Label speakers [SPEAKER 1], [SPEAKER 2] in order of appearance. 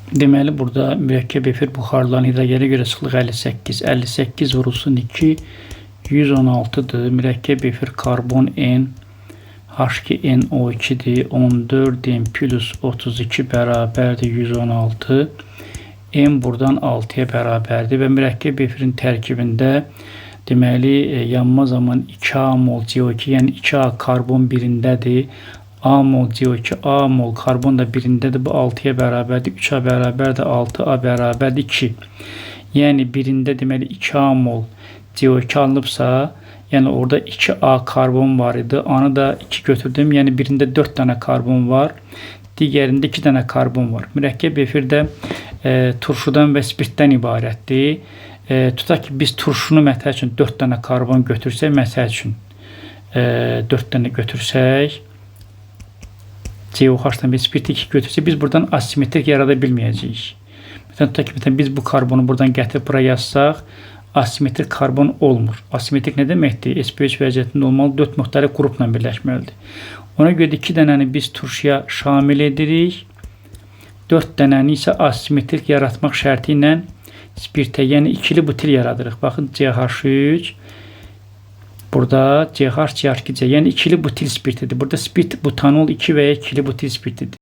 [SPEAKER 1] Deməli, burada mürəkkəb efir buxarların hidrogene görə sıxlıq 58. 58 vurulsun 2, 116'dır. Mürəkkəb efir karbon N, H2NO2'dir. 14 N plus 32 bərabərdir 116. N buradan 6'ya bərabərdir və mürəkkəb efirin tərkibində deməli yanma zaman 2A mol CO2, yəni 2A karbon birindədir. A mol CO2, A mol karbon da birindədir. Bu 6'ya bərabərdir. 3A bərabərdir 6, A bərabərdir 2. Yəni birində deməli 2A mol CO2 alınıbsa, yəni orada 2A karbon var idi. Anı da 2 götürdüm. Yəni birində 4 dənə karbon var. Digərində 2 dənə karbon var. Mürəkkəb efirdə turşudan və spirtdən ibarətdir. Tutaq ki, biz turşunu məsəl üçün 4 dənə karbon götürsək, məsəl üçün 4 dənə götürsək, COH-dan bir spirti 2 götürsək, biz buradan asimetrik yarada bilməyəcəyik. Məsələn, tutaq ki, biz bu karbonu buradan gətirib buraya yazsaq, asimetrik karbon olmur. Asimetrik nə deməkdir? SP3 vəziyyətində olmalı 4 müxtəlif qrupla birləşməlidir. Ona görə 2 dənəni biz turşuya şamil edirik. 4 dənəni isə asimetrik yaratmaq şərti ilə spirtə, yəni ikili butil yaradırıq. Baxın, CH3, burada CH2, yəni ikili butil spirtidir. Burada spirt butanol 2 və ya ikili butil spirtidir.